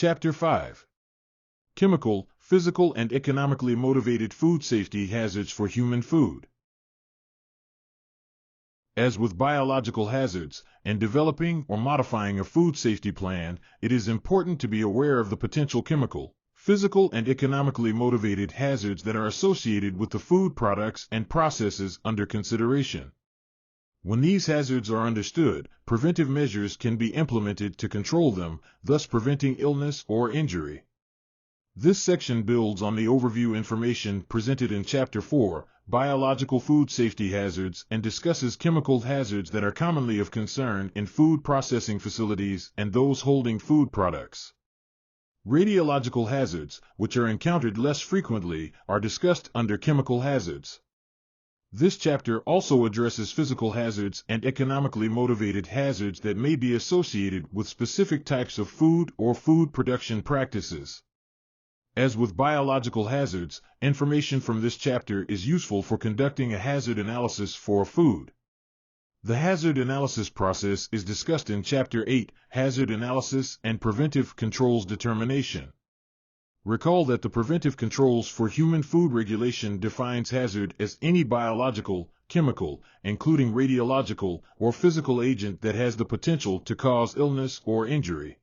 Chapter 5. Chemical, Physical and Economically Motivated Food Safety Hazards for Human Food. As with biological hazards, in developing or modifying a food safety plan, it is important to be aware of the potential chemical, physical and economically motivated hazards that are associated with the food products and processes under consideration. When these hazards are understood, preventive measures can be implemented to control them, thus preventing illness or injury. This section builds on the overview information presented in Chapter 4, Biological Food Safety Hazards, and discusses chemical hazards that are commonly of concern in food processing facilities and those holding food products. Radiological hazards, which are encountered less frequently, are discussed under chemical hazards. This chapter also addresses physical hazards and economically motivated hazards that may be associated with specific types of food or food production practices. As with biological hazards, information from this chapter is useful for conducting a hazard analysis for a food. The hazard analysis process is discussed in Chapter 8, Hazard Analysis and Preventive Controls Determination. Recall that the preventive controls for human food regulation defines hazard as any biological, chemical, including radiological, or physical agent that has the potential to cause illness or injury.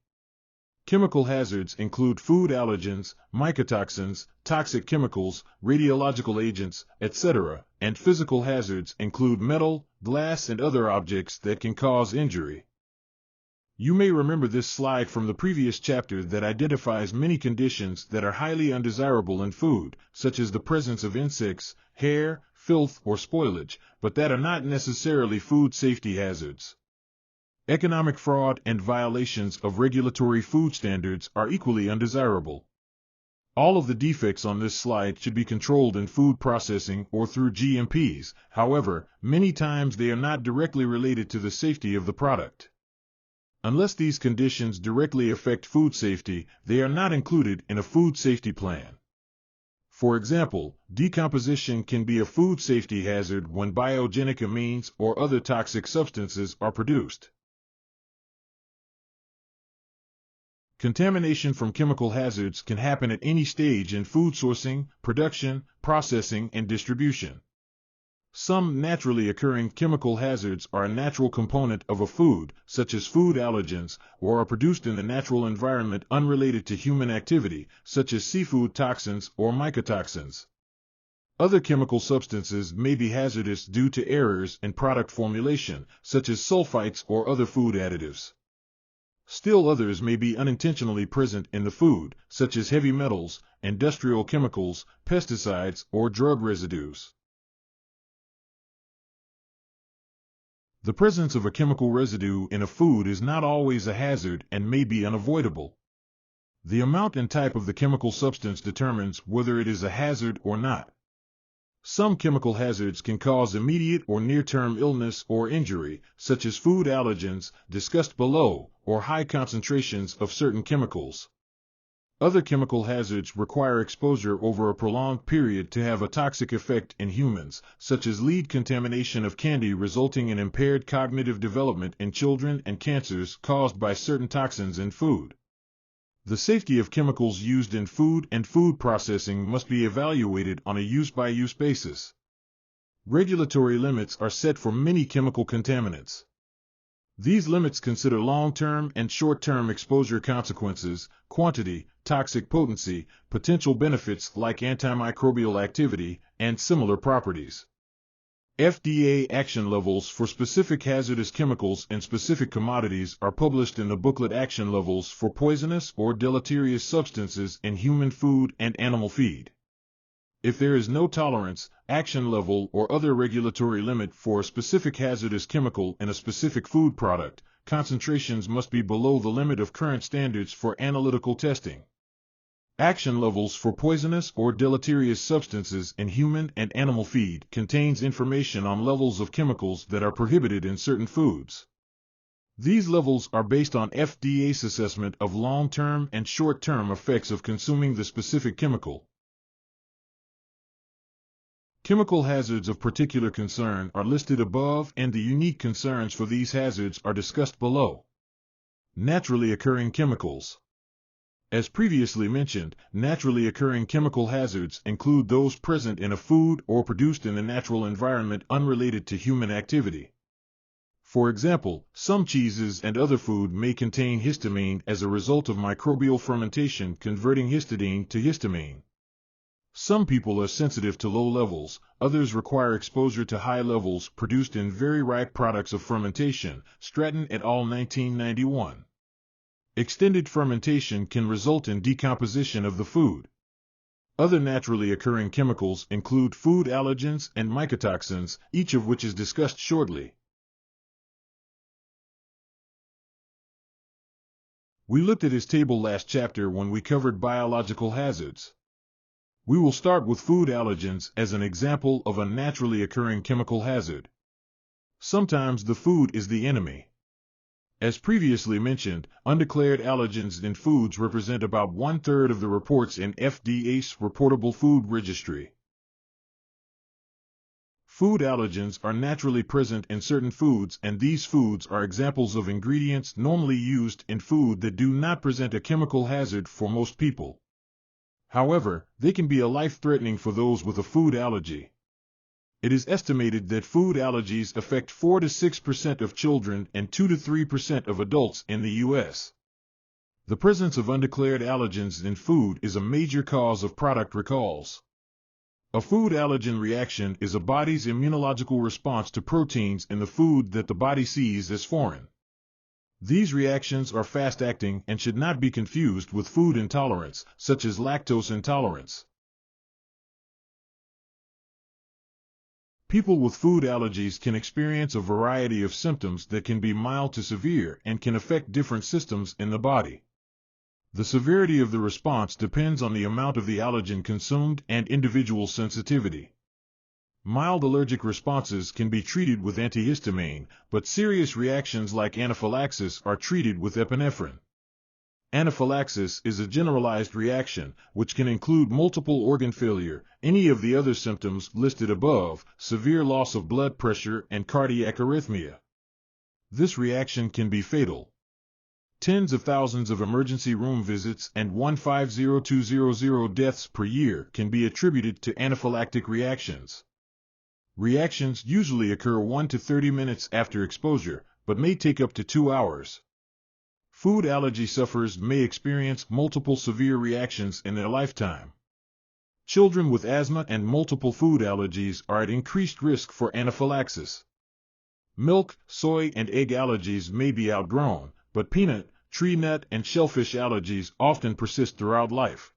Chemical hazards include food allergens, mycotoxins, toxic chemicals, radiological agents, etc., and physical hazards include metal, glass, and other objects that can cause injury. You may remember this slide from the previous chapter that identifies many conditions that are highly undesirable in food, such as the presence of insects, hair, filth, or spoilage, but that are not necessarily food safety hazards. Economic fraud and violations of regulatory food standards are equally undesirable. All of the defects on this slide should be controlled in food processing or through GMPs, however, many times they are not directly related to the safety of the product. Unless these conditions directly affect food safety, they are not included in a food safety plan. For example, decomposition can be a food safety hazard when biogenic amines or other toxic substances are produced. Contamination from chemical hazards can happen at any stage in food sourcing, production, processing, and distribution. Some naturally occurring chemical hazards are a natural component of a food, such as food allergens, or are produced in the natural environment unrelated to human activity, such as seafood toxins or mycotoxins. Other chemical substances may be hazardous due to errors in product formulation, such as sulfites or other food additives. Still others may be unintentionally present in the food, such as heavy metals, industrial chemicals, pesticides, or drug residues. The presence of a chemical residue in a food is not always a hazard and may be unavoidable. The amount and type of the chemical substance determines whether it is a hazard or not. Some chemical hazards can cause immediate or near-term illness or injury, such as food allergens, discussed below, or high concentrations of certain chemicals. Other chemical hazards require exposure over a prolonged period to have a toxic effect in humans, such as lead contamination of candy resulting in impaired cognitive development in children and cancers caused by certain toxins in food. The safety of chemicals used in food and food processing must be evaluated on a use-by-use basis. Regulatory limits are set for many chemical contaminants. These limits consider long-term and short-term exposure consequences, quantity, toxic potency, potential benefits like antimicrobial activity, and similar properties. FDA action levels for specific hazardous chemicals and specific commodities are published in the booklet Action Levels for Poisonous or Deleterious Substances in Human Food and Animal Feed. If there is no tolerance, action level, or other regulatory limit for a specific hazardous chemical in a specific food product, concentrations must be below the limit of current standards for analytical testing. Action levels for poisonous or deleterious substances in human and animal feed contains information on levels of chemicals that are prohibited in certain foods. These levels are based on FDA's assessment of long-term and short-term effects of consuming the specific chemical. Chemical hazards of particular concern are listed above, and the unique concerns for these hazards are discussed below. Naturally occurring chemicals. As previously mentioned, naturally occurring chemical hazards include those present in a food or produced in the natural environment unrelated to human activity. For example, some cheeses and other food may contain histamine as a result of microbial fermentation converting histidine to histamine. Some people are sensitive to low levels, others require exposure to high levels produced in very ripe products of fermentation. Stratton et al. 1991. Extended fermentation can result in decomposition of the food. Other naturally occurring chemicals include food allergens and mycotoxins, each of which is discussed shortly. We looked at this table last chapter when we covered biological hazards. We will start with food allergens as an example of a naturally occurring chemical hazard. Sometimes the food is the enemy. As previously mentioned, undeclared allergens in foods represent about 1/3 of the reports in FDA's Reportable Food Registry. Food allergens are naturally present in certain foods, and these foods are examples of ingredients normally used in food that do not present a chemical hazard for most people. However, they can be life-threatening for those with a food allergy. It is estimated that food allergies affect 4 to 6% of children and 2 to 3% of adults in the U.S. The presence of undeclared allergens in food is a major cause of product recalls. A food allergen reaction is a body's immunological response to proteins in the food that the body sees as foreign. These reactions are fast-acting and should not be confused with food intolerance, such as lactose intolerance. People with food allergies can experience a variety of symptoms that can be mild to severe and can affect different systems in the body. The severity of the response depends on the amount of the allergen consumed and individual sensitivity. Mild allergic responses can be treated with antihistamine, but serious reactions like anaphylaxis are treated with epinephrine. Anaphylaxis is a generalized reaction, which can include multiple organ failure, any of the other symptoms listed above, severe loss of blood pressure, and cardiac arrhythmia. This reaction can be fatal. Tens of thousands of emergency room visits and 150,200 deaths per year can be attributed to anaphylactic reactions. Reactions usually occur 1 to 30 minutes after exposure, but may take up to 2 hours. Food allergy sufferers may experience multiple severe reactions in their lifetime. Children with asthma and multiple food allergies are at increased risk for anaphylaxis. Milk, soy, and egg allergies may be outgrown, but peanut, tree nut, and shellfish allergies often persist throughout life.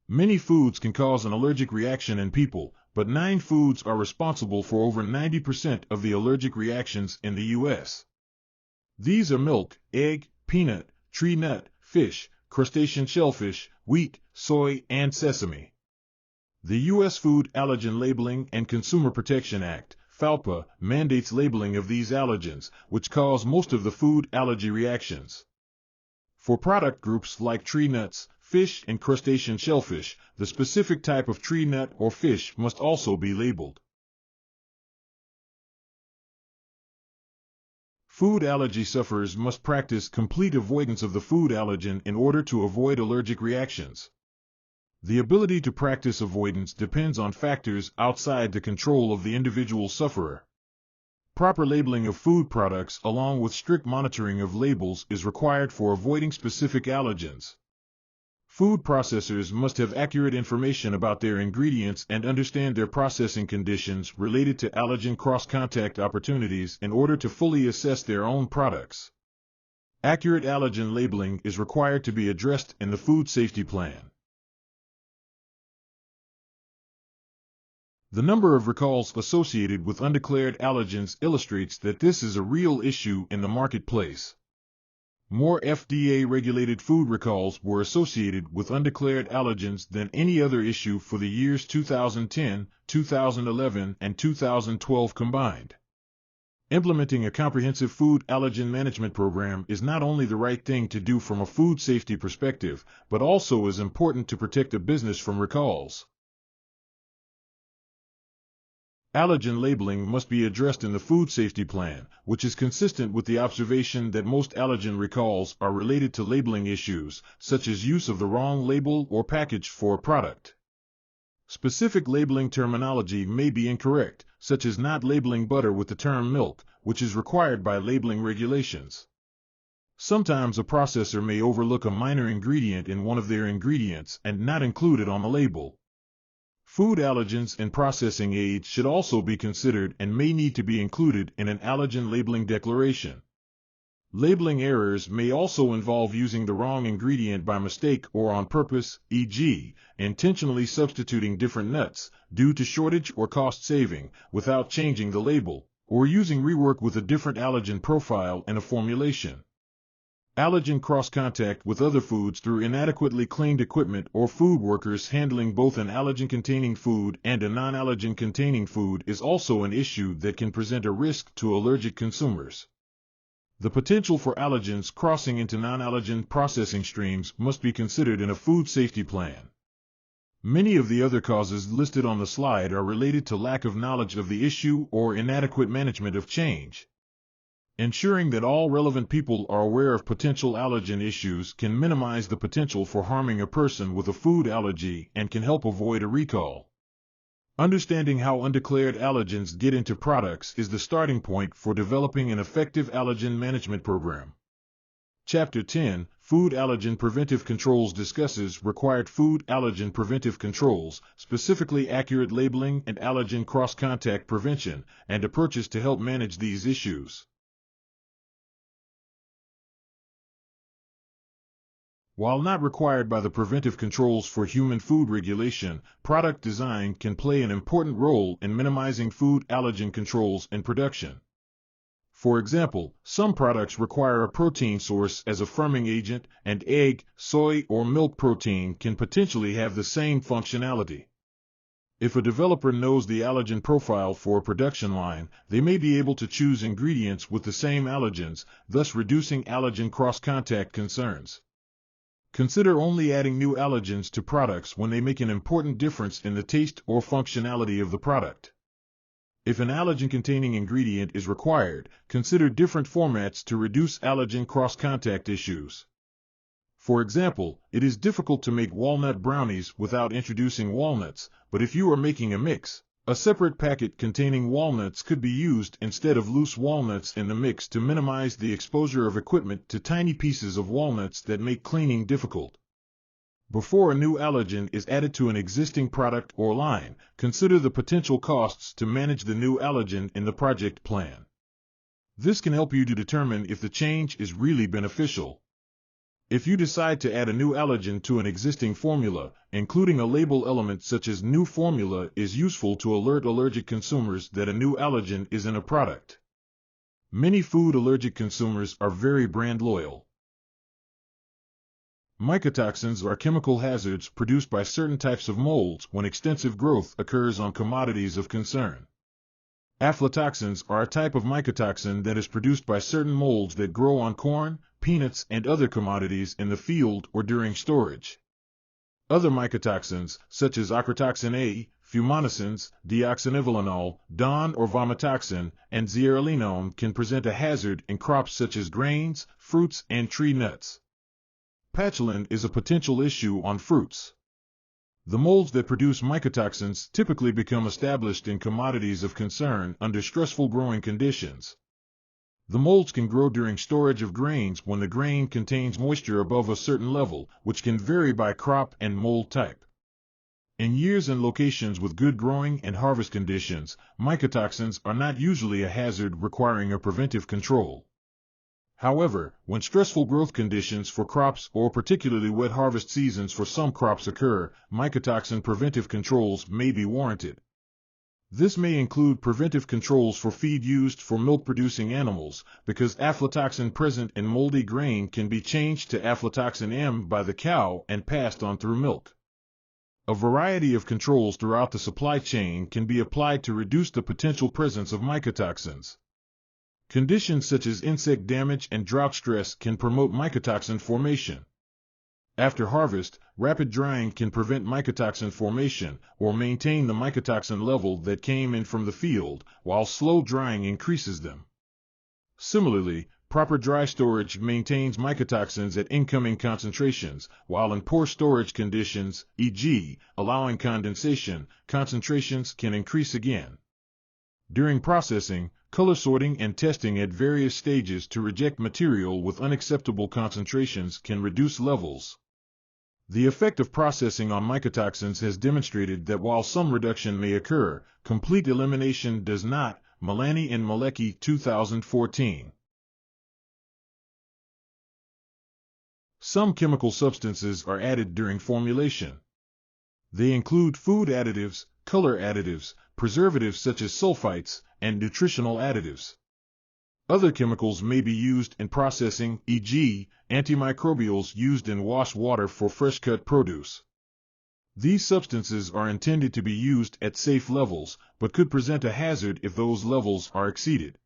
Many foods can cause an allergic reaction in people, but 9 foods are responsible for over 90% of the allergic reactions in the U.S. These are milk, egg, peanut, tree nut, fish, crustacean shellfish, wheat, soy, and sesame. The U.S. Food Allergen Labeling and Consumer Protection Act, FALPA, mandates labeling of these allergens, which cause most of the food allergy reactions. For product groups like tree nuts, fish, and crustacean shellfish, the specific type of tree nut or fish must also be labeled. Food allergy sufferers must practice complete avoidance of the food allergen in order to avoid allergic reactions. The ability to practice avoidance depends on factors outside the control of the individual sufferer. Proper labeling of food products along with strict monitoring of labels is required for avoiding specific allergens. Food processors must have accurate information about their ingredients and understand their processing conditions related to allergen cross-contact opportunities in order to fully assess their own products. Accurate allergen labeling is required to be addressed in the food safety plan. The number of recalls associated with undeclared allergens illustrates that this is a real issue in the marketplace. More FDA-regulated food recalls were associated with undeclared allergens than any other issue for the years 2010, 2011, and 2012 combined. Implementing a comprehensive food allergen management program is not only the right thing to do from a food safety perspective, but also is important to protect a business from recalls. Allergen labeling must be addressed in the food safety plan, which is consistent with the observation that most allergen recalls are related to labeling issues, such as use of the wrong label or package for a product. Specific labeling terminology may be incorrect, such as not labeling butter with the term milk, which is required by labeling regulations. Sometimes a processor may overlook a minor ingredient in one of their ingredients and not include it on the label. Food allergens and processing aids should also be considered and may need to be included in an allergen labeling declaration. Labeling errors may also involve using the wrong ingredient by mistake or on purpose, e.g., intentionally substituting different nuts due to shortage or cost saving without changing the label, or using rework with a different allergen profile and a formulation. Allergen cross-contact with other foods through inadequately cleaned equipment or food workers handling both an allergen-containing food and a non-allergen-containing food is also an issue that can present a risk to allergic consumers. The potential for allergens crossing into non-allergen processing streams must be considered in a food safety plan. Many of the other causes listed on the slide are related to lack of knowledge of the issue or inadequate management of change. Ensuring that all relevant people are aware of potential allergen issues can minimize the potential for harming a person with a food allergy and can help avoid a recall. Understanding how undeclared allergens get into products is the starting point for developing an effective allergen management program. Chapter 10, Food Allergen Preventive Controls discusses required food allergen preventive controls, specifically accurate labeling and allergen cross-contact prevention, and approaches to help manage these issues. While not required by the preventive controls for human food regulation, product design can play an important role in minimizing food allergen controls in production. For example, some products require a protein source as a firming agent, and egg, soy, or milk protein can potentially have the same functionality. If a developer knows the allergen profile for a production line, they may be able to choose ingredients with the same allergens, thus reducing allergen cross-contact concerns. Consider only adding new allergens to products when they make an important difference in the taste or functionality of the product. If an allergen-containing ingredient is required, consider different formats to reduce allergen cross-contact issues. For example, it is difficult to make walnut brownies without introducing walnuts, but if you are making a mix, a separate packet containing walnuts could be used instead of loose walnuts in the mix to minimize the exposure of equipment to tiny pieces of walnuts that make cleaning difficult. Before a new allergen is added to an existing product or line, consider the potential costs to manage the new allergen in the project plan. This can help you to determine if the change is really beneficial. If you decide to add a new allergen to an existing formula, including a label element such as new formula is useful to alert allergic consumers that a new allergen is in a product. Many food allergic consumers are very brand loyal. Mycotoxins are chemical hazards produced by certain types of molds when extensive growth occurs on commodities of concern. Aflatoxins are a type of mycotoxin that is produced by certain molds that grow on corn, peanuts, and other commodities in the field or during storage. Other mycotoxins, such as ochratoxin A, fumonisin, deoxynivalenol, DON or vomitoxin, and zearalenone can present a hazard in crops such as grains, fruits, and tree nuts. Patulin is a potential issue on fruits. The molds that produce mycotoxins typically become established in commodities of concern under stressful growing conditions. The molds can grow during storage of grains when the grain contains moisture above a certain level, which can vary by crop and mold type. In years and locations with good growing and harvest conditions, mycotoxins are not usually a hazard requiring a preventive control. However, when stressful growth conditions for crops or particularly wet harvest seasons for some crops occur, mycotoxin preventive controls may be warranted. This may include preventive controls for feed used for milk-producing animals, because aflatoxin present in moldy grain can be changed to aflatoxin M by the cow and passed on through milk. A variety of controls throughout the supply chain can be applied to reduce the potential presence of mycotoxins. Conditions such as insect damage and drought stress can promote mycotoxin formation. After harvest, rapid drying can prevent mycotoxin formation or maintain the mycotoxin level that came in from the field, while slow drying increases them. Similarly, proper dry storage maintains mycotoxins at incoming concentrations, while in poor storage conditions, e.g., allowing condensation, concentrations can increase again. During processing, color sorting and testing at various stages to reject material with unacceptable concentrations can reduce levels. The effect of processing on mycotoxins has demonstrated that while some reduction may occur, complete elimination does not. Milani and Malecki, 2014. Some chemical substances are added during formulation. They include food additives, color additives, preservatives such as sulfites, and nutritional additives. Other chemicals may be used in processing, e.g., antimicrobials used in wash water for fresh-cut produce. These substances are intended to be used at safe levels, but could present a hazard if those levels are exceeded.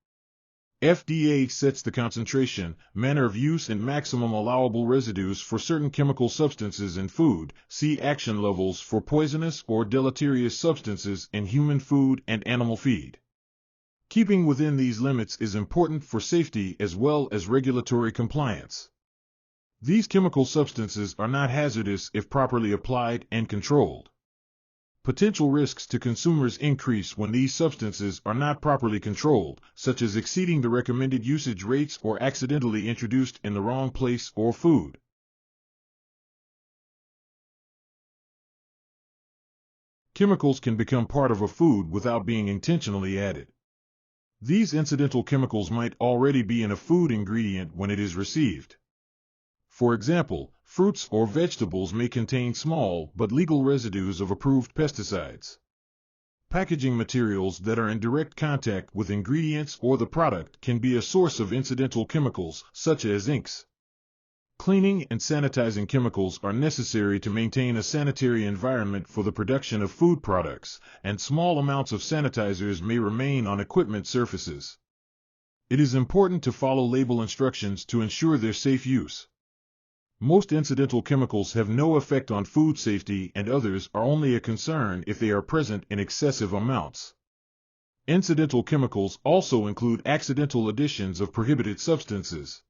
FDA sets the concentration, manner of use and maximum allowable residues for certain chemical substances in food. See action levels for poisonous or deleterious substances in human food and animal feed. Keeping within these limits is important for safety as well as regulatory compliance. These chemical substances are not hazardous if properly applied and controlled. Potential risks to consumers increase when these substances are not properly controlled, such as exceeding the recommended usage rates or accidentally introduced in the wrong place or food. Chemicals can become part of a food without being intentionally added. These incidental chemicals might already be in a food ingredient when it is received. For example, fruits or vegetables may contain small but legal residues of approved pesticides. Packaging materials that are in direct contact with ingredients or the product can be a source of incidental chemicals, such as inks. Cleaning and sanitizing chemicals are necessary to maintain a sanitary environment for the production of food products, and small amounts of sanitizers may remain on equipment surfaces. It is important to follow label instructions to ensure their safe use. Most incidental chemicals have no effect on food safety, and others are only a concern if they are present in excessive amounts. Incidental chemicals also include accidental additions of prohibited substances.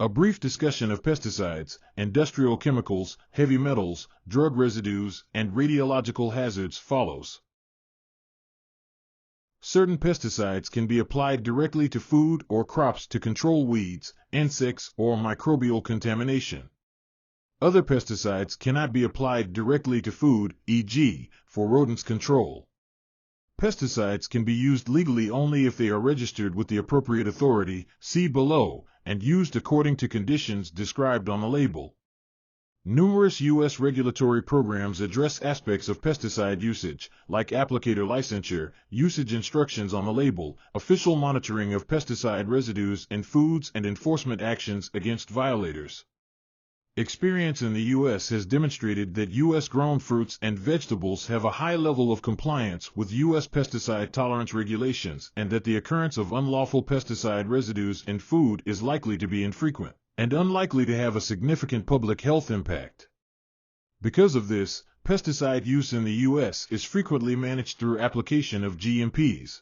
A brief discussion of pesticides, industrial chemicals, heavy metals, drug residues, and radiological hazards follows. Certain pesticides can be applied directly to food or crops to control weeds, insects, or microbial contamination. Other pesticides cannot be applied directly to food, e.g., for rodents control. Pesticides can be used legally only if they are registered with the appropriate authority, see below, and used according to conditions described on the label. Numerous U.S. regulatory programs address aspects of pesticide usage, like applicator licensure, usage instructions on the label, official monitoring of pesticide residues in foods, and enforcement actions against violators. Experience in the U.S. has demonstrated that U.S.-grown fruits and vegetables have a high level of compliance with U.S. pesticide tolerance regulations, and that the occurrence of unlawful pesticide residues in food is likely to be infrequent and unlikely to have a significant public health impact. Because of this, pesticide use in the U.S. is frequently managed through application of GMPs.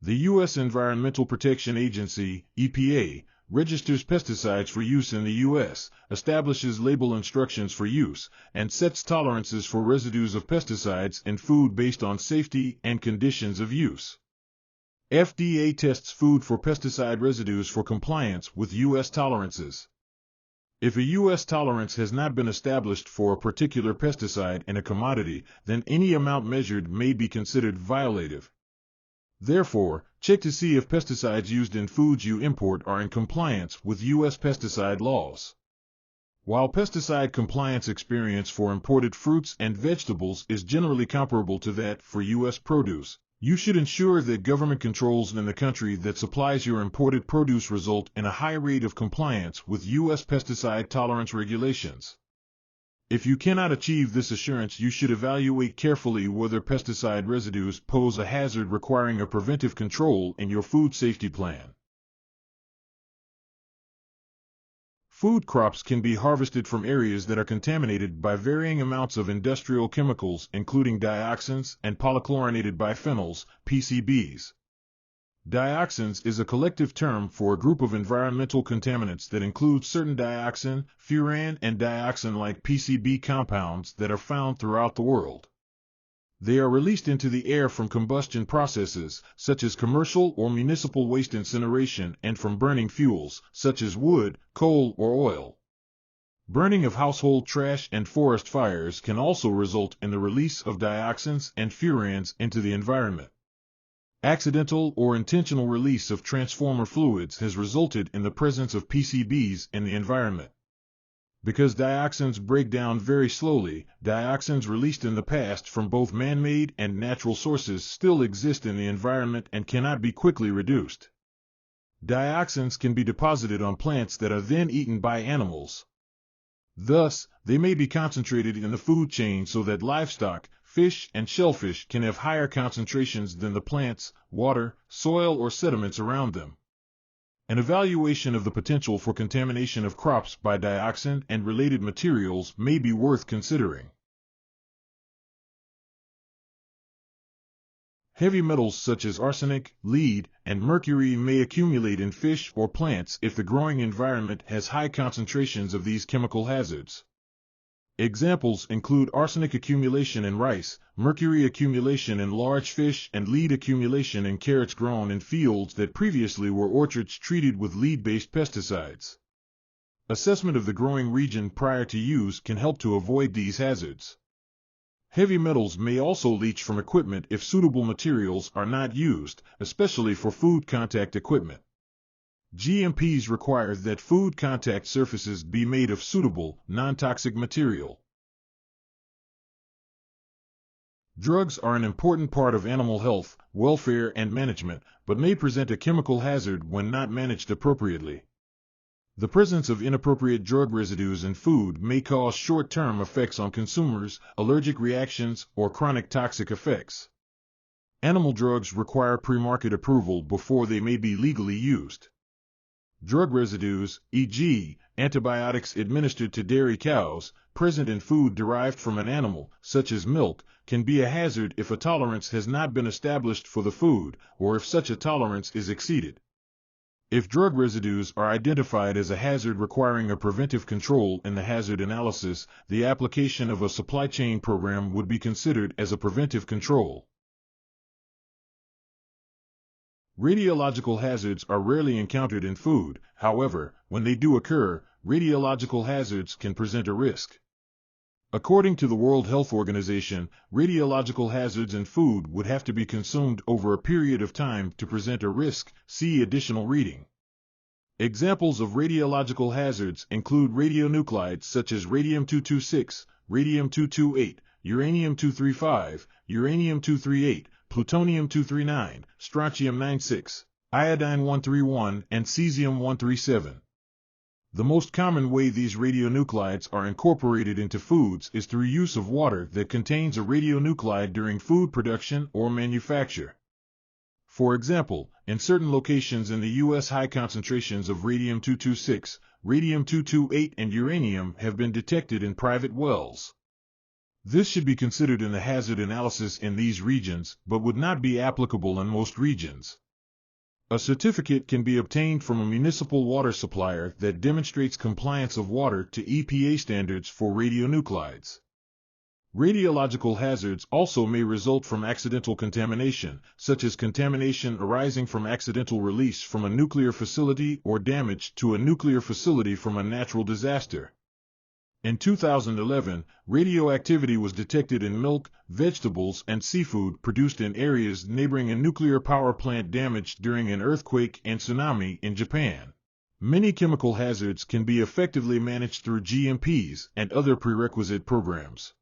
The U.S. Environmental Protection Agency, EPA, registers pesticides for use in the U.S., establishes label instructions for use, and sets tolerances for residues of pesticides in food based on safety and conditions of use. FDA tests food for pesticide residues for compliance with U.S. tolerances. If a U.S. tolerance has not been established for a particular pesticide in a commodity, then any amount measured may be considered violative. Therefore, check to see if pesticides used in foods you import are in compliance with U.S. pesticide laws. While pesticide compliance experience for imported fruits and vegetables is generally comparable to that for U.S. produce, you should ensure that government controls in the country that supplies your imported produce result in a high rate of compliance with U.S. pesticide tolerance regulations. If you cannot achieve this assurance, you should evaluate carefully whether pesticide residues pose a hazard requiring a preventive control in your food safety plan. Food crops can be harvested from areas that are contaminated by varying amounts of industrial chemicals, including dioxins and polychlorinated biphenyls, PCBs. Dioxins is a collective term for a group of environmental contaminants that includes certain dioxin, furan, and dioxin-like PCB compounds that are found throughout the world. They are released into the air from combustion processes, such as commercial or municipal waste incineration, and from burning fuels, such as wood, coal, or oil. Burning of household trash and forest fires can also result in the release of dioxins and furans into the environment. Accidental or intentional release of transformer fluids has resulted in the presence of PCBs in the environment. Because dioxins break down very slowly, dioxins released in the past from both man-made and natural sources still exist in the environment and cannot be quickly reduced. Dioxins can be deposited on plants that are then eaten by animals. Thus, they may be concentrated in the food chain so that livestock, fish, and shellfish can have higher concentrations than the plants, water, soil, or sediments around them. An evaluation of the potential for contamination of crops by dioxin and related materials may be worth considering. Heavy metals such as arsenic, lead, and mercury may accumulate in fish or plants if the growing environment has high concentrations of these chemical hazards. Examples include arsenic accumulation in rice, mercury accumulation in large fish, and lead accumulation in carrots grown in fields that previously were orchards treated with lead-based pesticides. Assessment of the growing region prior to use can help to avoid these hazards. Heavy metals may also leach from equipment if suitable materials are not used, especially for food contact equipment. GMPs require that food contact surfaces be made of suitable, non-toxic material. Drugs are an important part of animal health, welfare, and management, but may present a chemical hazard when not managed appropriately. The presence of inappropriate drug residues in food may cause short-term effects on consumers, allergic reactions, or chronic toxic effects. Animal drugs require pre-market approval before they may be legally used. Drug residues, e.g., antibiotics administered to dairy cows, present in food derived from an animal, such as milk, can be a hazard if a tolerance has not been established for the food, or if such a tolerance is exceeded. If drug residues are identified as a hazard requiring a preventive control in the hazard analysis, the application of a supply chain program would be considered as a preventive control. Radiological hazards are rarely encountered in food. However, when they do occur, radiological hazards can present a risk. According to the World Health Organization, radiological hazards in food would have to be consumed over a period of time to present a risk. See additional reading. Examples of radiological hazards include radionuclides such as radium-226, radium-228, uranium-235, uranium-238, plutonium-239, strontium-96, iodine-131, and cesium-137. The most common way these radionuclides are incorporated into foods is through use of water that contains a radionuclide during food production or manufacture. For example, in certain locations in the U.S., high concentrations of radium-226, radium-228, and uranium have been detected in private wells. This should be considered in the hazard analysis in these regions, but would not be applicable in most regions. A certificate can be obtained from a municipal water supplier that demonstrates compliance of water to EPA standards for radionuclides. Radiological hazards also may result from accidental contamination, such as contamination arising from accidental release from a nuclear facility or damage to a nuclear facility from a natural disaster. In 2011, radioactivity was detected in milk, vegetables, and seafood produced in areas neighboring a nuclear power plant damaged during an earthquake and tsunami in Japan. Many chemical hazards can be effectively managed through GMPs and other prerequisite programs.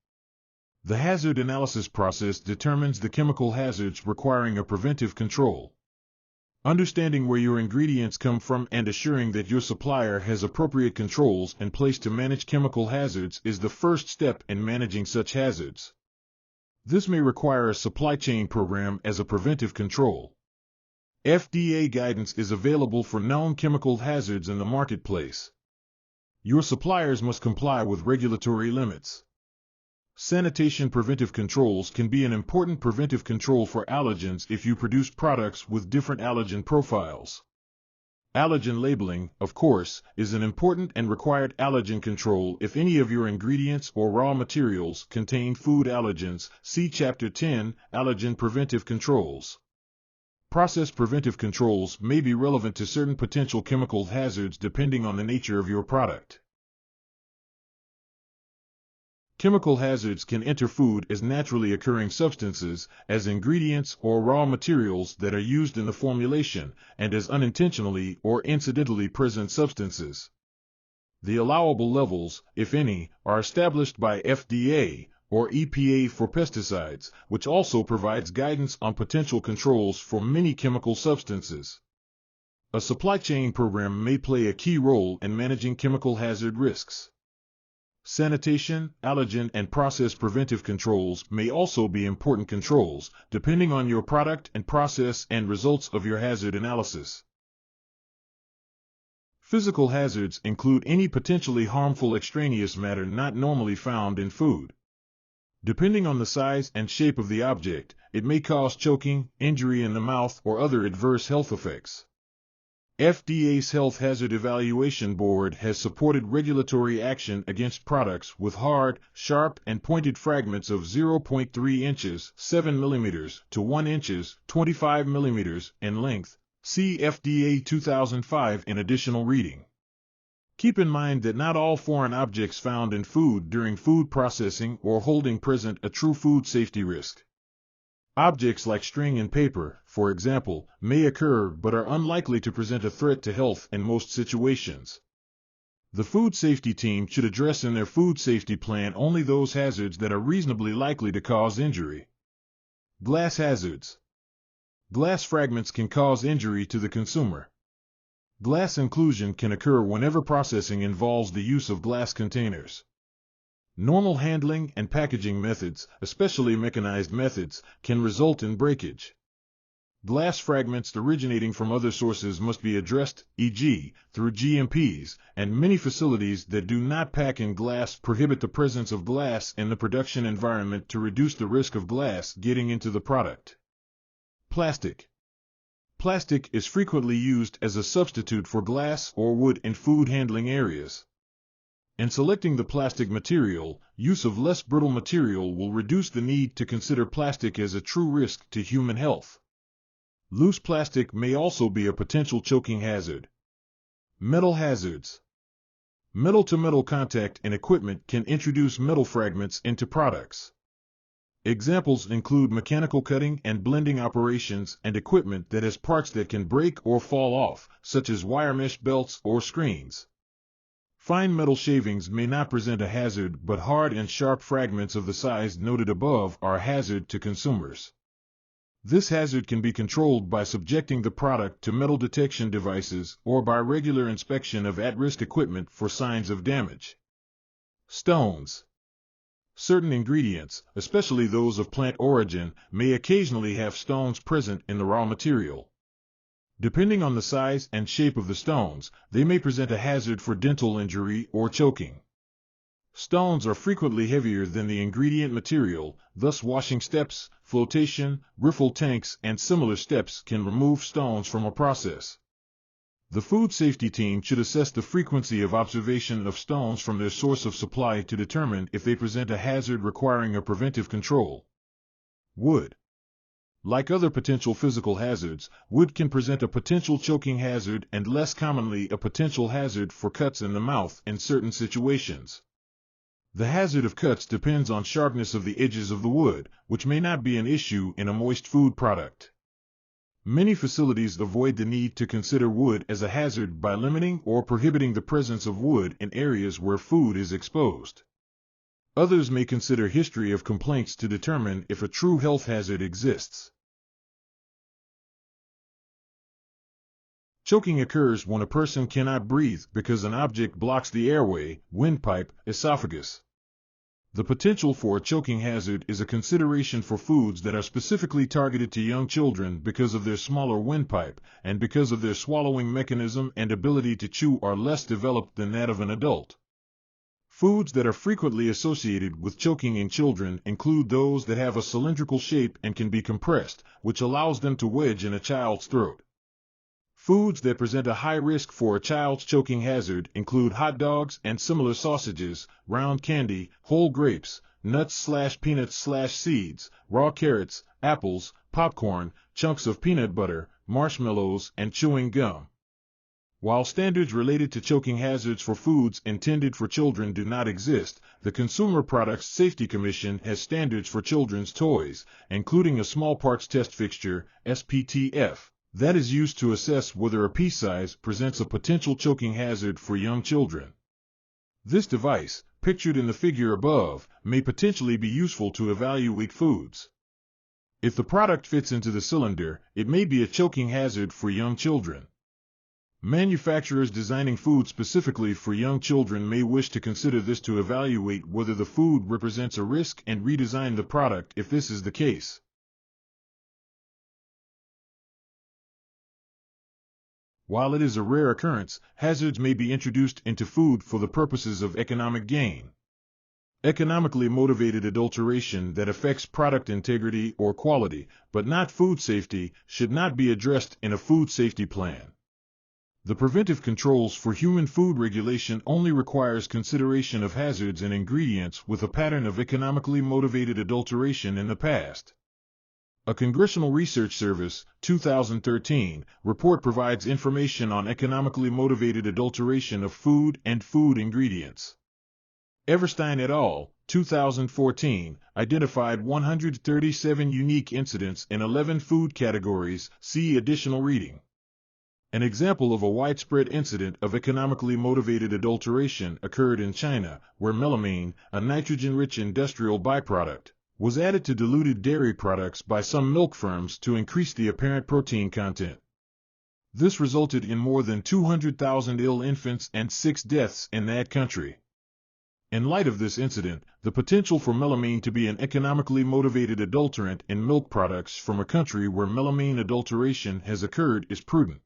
The hazard analysis process determines the chemical hazards requiring a preventive control. Understanding where your ingredients come from and assuring that your supplier has appropriate controls in place to manage chemical hazards is the first step in managing such hazards. This may require a supply chain program as a preventive control. FDA guidance is available for known chemical hazards in the marketplace. Your suppliers must comply with regulatory limits. Sanitation preventive controls can be an important preventive control for allergens if you produce products with different allergen profiles. Allergen labeling, of course, is an important and required allergen control if any of your ingredients or raw materials contain food allergens. See Chapter 10, Allergen Preventive Controls. Process preventive controls may be relevant to certain potential chemical hazards depending on the nature of your product. Chemical hazards can enter food as naturally occurring substances, as ingredients or raw materials that are used in the formulation, and as unintentionally or incidentally present substances. The allowable levels, if any, are established by FDA or EPA for pesticides, which also provides guidance on potential controls for many chemical substances. A supply chain program may play a key role in managing chemical hazard risks. Sanitation, allergen, and process preventive controls may also be important controls, depending on your product and process and results of your hazard analysis. Physical hazards include any potentially harmful extraneous matter not normally found in food. Depending on the size and shape of the object, it may cause choking, injury in the mouth, or other adverse health effects. FDA's Health Hazard Evaluation Board has supported regulatory action against products with hard, sharp, and pointed fragments of 0.3 inches 7 mm to 1 inches 25 mm in length. See FDA 2005 in additional reading. Keep in mind that not all foreign objects found in food during food processing or holding present a true food safety risk. Objects like string and paper, for example, may occur but are unlikely to present a threat to health in most situations. The food safety team should address in their food safety plan only those hazards that are reasonably likely to cause injury. Glass hazards. Glass fragments can cause injury to the consumer. Glass inclusion can occur whenever processing involves the use of glass containers. Normal handling and packaging methods, especially mechanized methods, can result in breakage. Glass fragments originating from other sources must be addressed, e.g., through GMPs, and many facilities that do not pack in glass prohibit the presence of glass in the production environment to reduce the risk of glass getting into the product. Plastic. Plastic is frequently used as a substitute for glass or wood in food handling areas. In selecting the plastic material, use of less brittle material will reduce the need to consider plastic as a true risk to human health. Loose plastic may also be a potential choking hazard. Metal hazards. Metal-to-metal contact in equipment can introduce metal fragments into products. Examples include mechanical cutting and blending operations and equipment that has parts that can break or fall off, such as wire mesh belts or screens. Fine metal shavings may not present a hazard, but hard and sharp fragments of the size noted above are a hazard to consumers. This hazard can be controlled by subjecting the product to metal detection devices or by regular inspection of at-risk equipment for signs of damage. Stones. Certain ingredients, especially those of plant origin, may occasionally have stones present in the raw material. Depending on the size and shape of the stones, they may present a hazard for dental injury or choking. Stones are frequently heavier than the ingredient material, thus washing steps, flotation, riffle tanks, and similar steps can remove stones from a process. The food safety team should assess the frequency of observation of stones from their source of supply to determine if they present a hazard requiring a preventive control. Wood. Like other potential physical hazards, wood can present a potential choking hazard and less commonly a potential hazard for cuts in the mouth in certain situations. The hazard of cuts depends on sharpness of the edges of the wood, which may not be an issue in a moist food product. Many facilities avoid the need to consider wood as a hazard by limiting or prohibiting the presence of wood in areas where food is exposed. Others may consider history of complaints to determine if a true health hazard exists. Choking occurs when a person cannot breathe because an object blocks the airway, windpipe, esophagus. The potential for a choking hazard is a consideration for foods that are specifically targeted to young children because of their smaller windpipe and because of their swallowing mechanism and ability to chew are less developed than that of an adult. Foods that are frequently associated with choking in children include those that have a cylindrical shape and can be compressed, which allows them to wedge in a child's throat. Foods that present a high risk for a child's choking hazard include hot dogs and similar sausages, round candy, whole grapes, nuts/peanuts/seeds, raw carrots, apples, popcorn, chunks of peanut butter, marshmallows, and chewing gum. While standards related to choking hazards for foods intended for children do not exist, the Consumer Products Safety Commission has standards for children's toys, including a small parts test fixture, SPTF, that is used to assess whether a piece size presents a potential choking hazard for young children. This device, pictured in the figure above, may potentially be useful to evaluate foods. If the product fits into the cylinder, it may be a choking hazard for young children. Manufacturers designing food specifically for young children may wish to consider this to evaluate whether the food represents a risk and redesign the product if this is the case. While it is a rare occurrence, hazards may be introduced into food for the purposes of economic gain. Economically motivated adulteration that affects product integrity or quality, but not food safety, should not be addressed in a food safety plan. The preventive controls for human food regulation only requires consideration of hazards and ingredients with a pattern of economically motivated adulteration in the past. A Congressional Research Service, 2013, report provides information on economically motivated adulteration of food and food ingredients. Everstein et al., 2014, identified 137 unique incidents in 11 food categories. See additional reading. An example of a widespread incident of economically motivated adulteration occurred in China, where melamine, a nitrogen-rich industrial byproduct, was added to diluted dairy products by some milk firms to increase the apparent protein content. This resulted in more than 200,000 ill infants and 6 deaths in that country. In light of this incident, the potential for melamine to be an economically motivated adulterant in milk products from a country where melamine adulteration has occurred is prudent.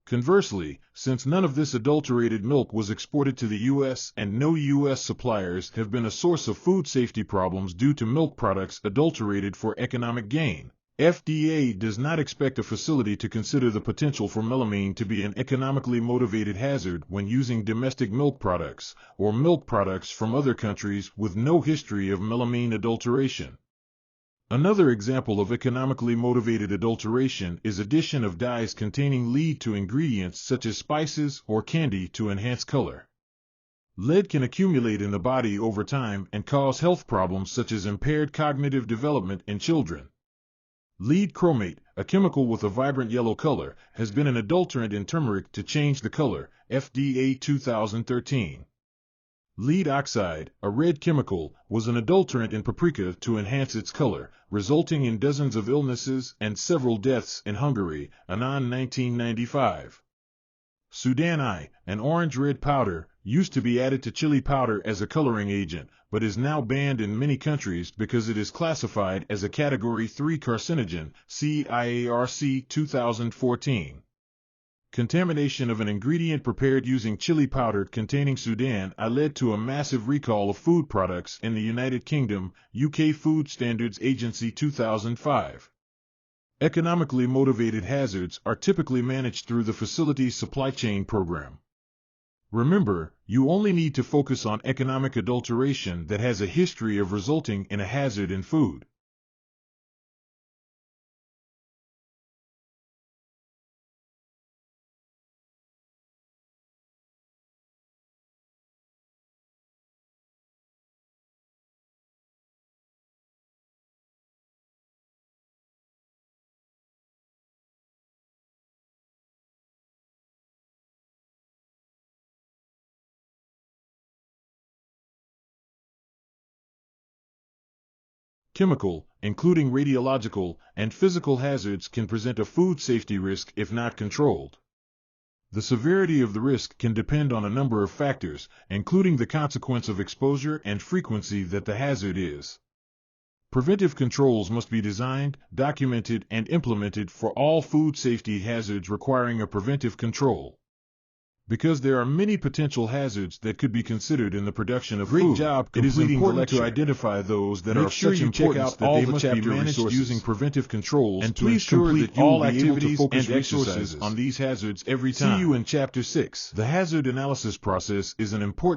Conversely, since none of this adulterated milk was exported to the U.S. and no U.S. suppliers have been a source of food safety problems due to milk products adulterated for economic gain, FDA does not expect a facility to consider the potential for melamine to be an economically motivated hazard when using domestic milk products or milk products from other countries with no history of melamine adulteration. Another example of economically motivated adulteration is addition of dyes containing lead to ingredients such as spices or candy to enhance color. Lead can accumulate in the body over time and cause health problems such as impaired cognitive development in children. Lead chromate, a chemical with a vibrant yellow color, has been an adulterant in turmeric to change the color, FDA 2013. Lead oxide, a red chemical, was an adulterant in paprika to enhance its color, resulting in dozens of illnesses and several deaths in Hungary, Annan 1995. Sudan I, an orange-red powder, used to be added to chili powder as a coloring agent, but is now banned in many countries because it is classified as a Category 3 carcinogen, see IARC 2014. Contamination of an ingredient prepared using chili powder containing Sudan I led to a massive recall of food products in the United Kingdom, UK Food Standards Agency 2005. Economically motivated hazards are typically managed through the facility's supply chain program. Remember, you only need to focus on economic adulteration that has a history of resulting in a hazard in food. Chemical, including radiological, and physical hazards can present a food safety risk if not controlled. The severity of the risk can depend on a number of factors, including the consequence of exposure and frequency that the hazard is. Preventive controls must be designed, documented, and implemented for all food safety hazards requiring a preventive control. Because there are many potential hazards that could be considered in the production of food, it is important to identify those that are of such importance that they must be managed using preventive controls and to ensure that all activities and resources on these hazards every time. See you in Chapter 6. The hazard analysis process is an important